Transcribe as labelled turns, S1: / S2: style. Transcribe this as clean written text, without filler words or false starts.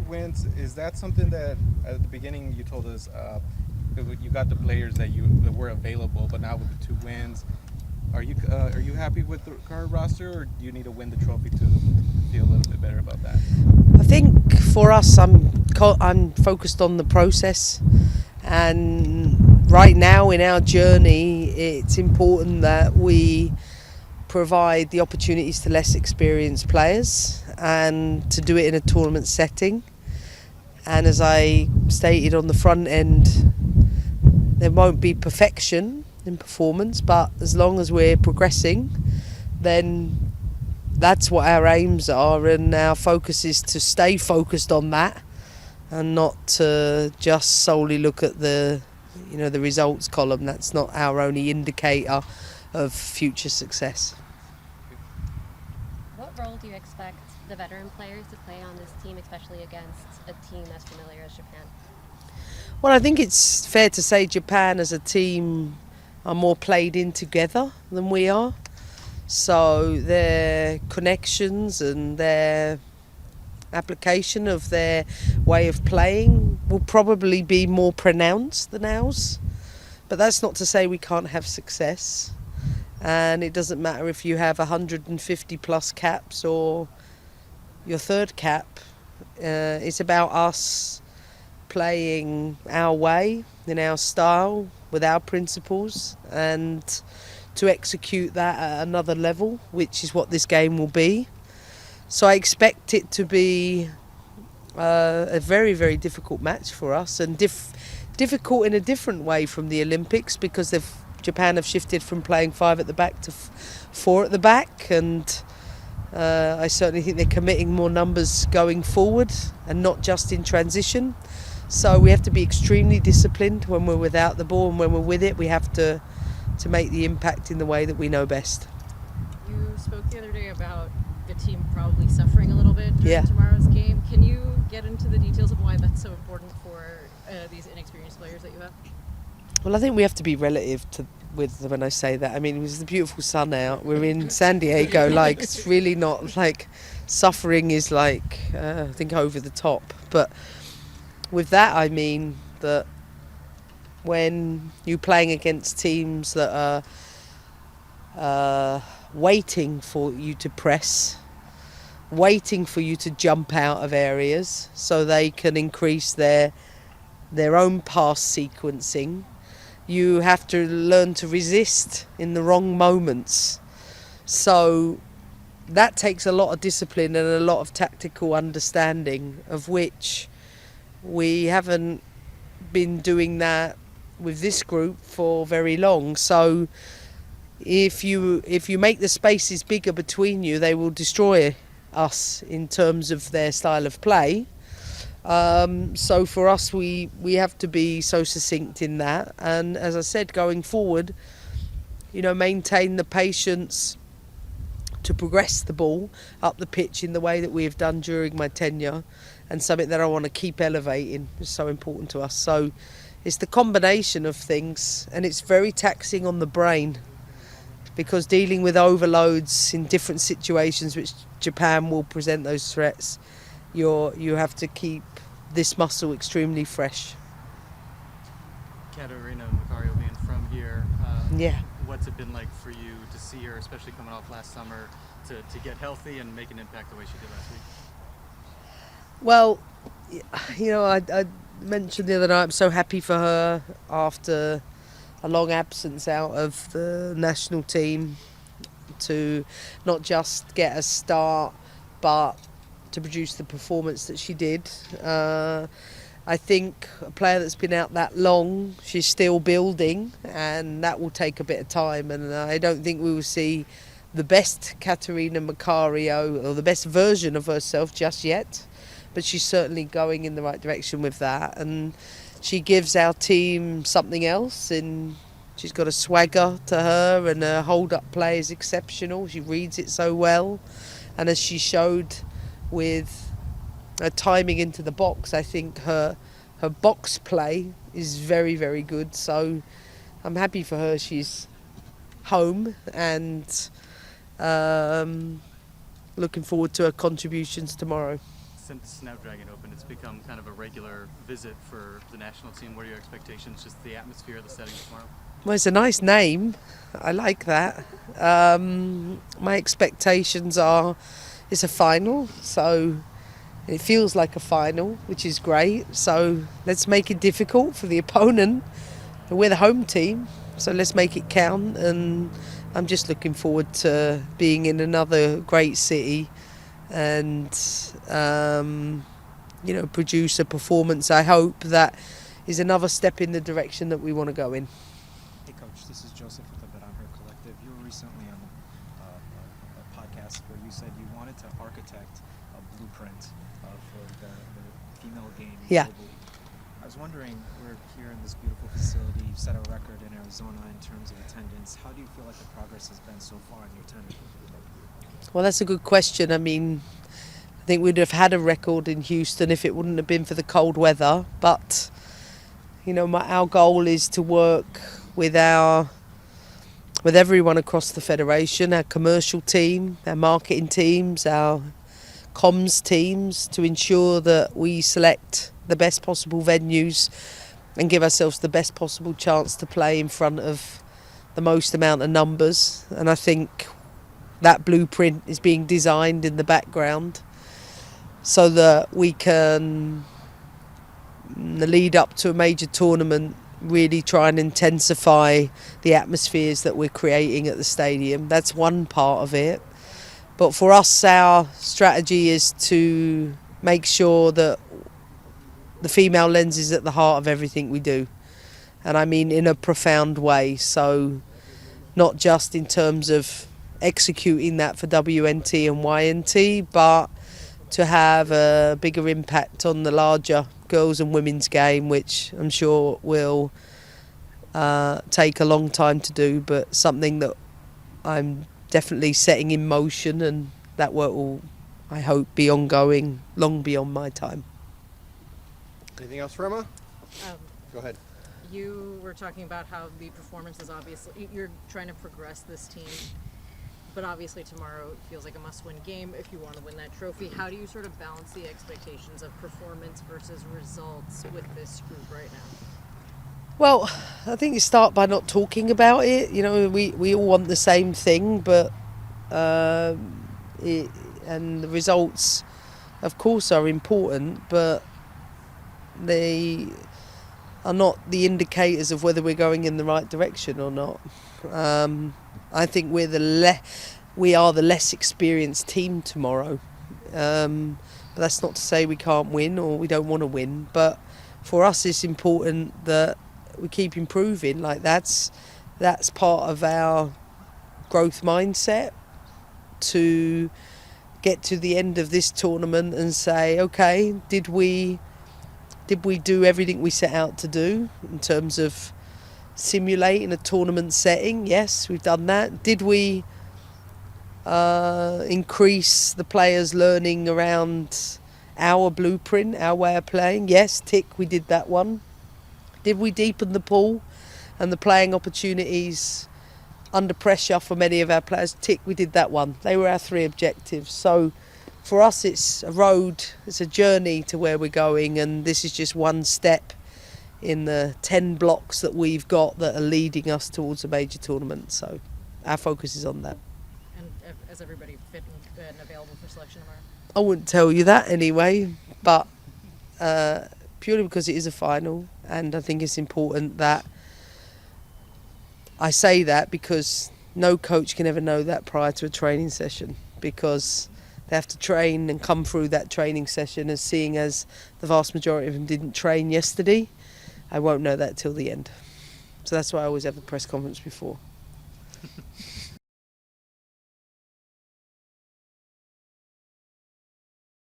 S1: wins. Is that something that at the beginning you told us you got the players that were available, but now with the 2 wins, are you happy with the current roster, or do you need to win the trophy to feel a little bit better about that?
S2: I think for us, I'm focused on the process, and right now in our journey, it's important that we provide the opportunities to less experienced players and to do it in a tournament setting. And as I stated on the front end, there won't be perfection in performance, but as long as we're progressing, then that's what our aims are, and our focus is to stay focused on that and not to just solely look at the results column. That's not our only indicator of future success.
S3: What role do you expect the veteran players to play on this team, especially against a team as familiar as Japan?
S2: Well, I think it's fair to say Japan as a team are more played in together than we are. So their connections and their application of their way of playing will probably be more pronounced than ours. But that's not to say we can't have success. And it doesn't matter if you have 150 plus caps or your third cap. It's about us playing our way, in our style, with our principles, and to execute that at another level, which is what this game will be. So I expect it to be a very, very difficult match for us, and difficult in a different way from the Olympics, because Japan have shifted from playing 5 at the back to 4 at the back, and I certainly think they're committing more numbers going forward and not just in transition. So we have to be extremely disciplined when we're without the ball, and when we're with it we have to make the impact in the way that we know best.
S4: You spoke the other day about the team probably suffering a little bit during tomorrow's game. Can you get into the details of why that's so important for these inexperienced players that you have?
S2: Well, I think we have to be relative with when I say that. I mean, it was the beautiful sun out. We're in San Diego. Like, it's really not like suffering is like, I think, over the top. But with that, I mean that when you're playing against teams that are waiting for you to press, waiting for you to jump out of areas so they can increase their own pass sequencing, you have to learn to resist in the wrong moments. So that takes a lot of discipline and a lot of tactical understanding, of which we haven't been doing that with this group for very long. So if you make the spaces bigger between you, they will destroy us in terms of their style of play. So for us, we have to be so succinct in that, and as I said, going forward, maintain the patience to progress the ball up the pitch in the way that we have done during my tenure, and something that I want to keep elevating is so important to us. So it's the combination of things, and it's very taxing on the brain, because dealing with overloads in different situations, which Japan will present those threats, you have to keep this muscle extremely fresh.
S5: Katarina Macario being from here,
S2: Yeah.
S5: what's it been like for you to see her, especially coming off last summer, to get healthy and make an impact the way she did last week?
S2: Well, I mentioned the other night, I'm so happy for her after a long absence out of the national team, to not just get a start, but to produce the performance that she did. I think a player that's been out that long, she's still building, and that will take a bit of time, and I don't think we will see the best Katarina Macario, or the best version of herself, just yet, but she's certainly going in the right direction with that, and she gives our team something else. She's got a swagger to her, and her hold-up play is exceptional. She reads it so well, and as she showed with her timing into the box, I think her box play is very, very good. So I'm happy for her. She's home, and looking forward to her contributions tomorrow.
S5: since Snapdragon opened, it's become kind of a regular visit for the national team. What are your expectations, just the atmosphere, the setting tomorrow?
S2: Well, it's a nice name. I like that. My expectations are it's a final, so it feels like a final, which is great. So let's make it difficult for the opponent. We're the home team, so let's make it count. And I'm just looking forward to being in another great city and, produce a performance, I hope, that is another step in the direction that we want to go in.
S6: Hey Coach, this is Joseph with the Bet on Her Collective. You were recently on a podcast where you said you wanted to architect a blueprint for the female game
S2: Yeah.
S6: globally. I was wondering, we're here in this beautiful facility, you've set a record in Arizona in terms of attendance. How do you feel like the progress has been so far in your tenure?
S2: Well, that's a good question. I mean, I think we'd have had a record in Houston if it wouldn't have been for the cold weather. But, our goal is to work with everyone across the federation, our commercial team, our marketing teams, our comms teams, to ensure that we select the best possible venues and give ourselves the best possible chance to play in front of the most amount of numbers. And I think that blueprint is being designed in the background so that we can, in the lead up to a major tournament, really try and intensify the atmospheres that we're creating at the stadium. That's one part of it. But for us, our strategy is to make sure that the female lens is at the heart of everything we do. And I mean in a profound way. So not just in terms of executing that for WNT and YNT, but to have a bigger impact on the larger girls and women's game, which I'm sure will take a long time to do, but something that I'm definitely setting in motion, and that work will, I hope, be ongoing long beyond my time.
S7: Anything else, Rema?
S4: Um,
S7: Go ahead.
S4: You were talking about how the performance is obviously, you're trying to progress this team, but obviously tomorrow feels like a must-win game if you want to win that trophy. How do you sort of balance the expectations of performance versus results with this group right now?
S2: Well, I think you start by not talking about it. We all want the same thing, but and the results, of course, are important, but they are not the indicators of whether we're going in the right direction or not. I think we are the less experienced team tomorrow. But that's not to say we can't win or we don't want to win. But for us, it's important that we keep improving. Like that's part of our growth mindset, to get to the end of this tournament and say, okay, did we do everything we set out to do in terms of simulating a tournament setting? Yes, we've done that. Did we increase the players' learning around our blueprint, our way of playing? Yes, tick, we did that one. Did we deepen the pool and the playing opportunities under pressure for many of our players? Tick, we did that one. They were our three objectives. So for us, it's a road, it's a journey to where we're going, and this is just one step in the 10 blocks that we've got that are leading us towards a major tournament. So our focus is on that.
S4: And is everybody fit and available for selection tomorrow?
S2: I wouldn't tell you that anyway, but purely because it is a final, and I think it's important that I say that, because no coach can ever know that prior to a training session, because they have to train and come through that training session, as seeing as the vast majority of them didn't train yesterday. I won't know that till the end. So that's why I always have the press conference before.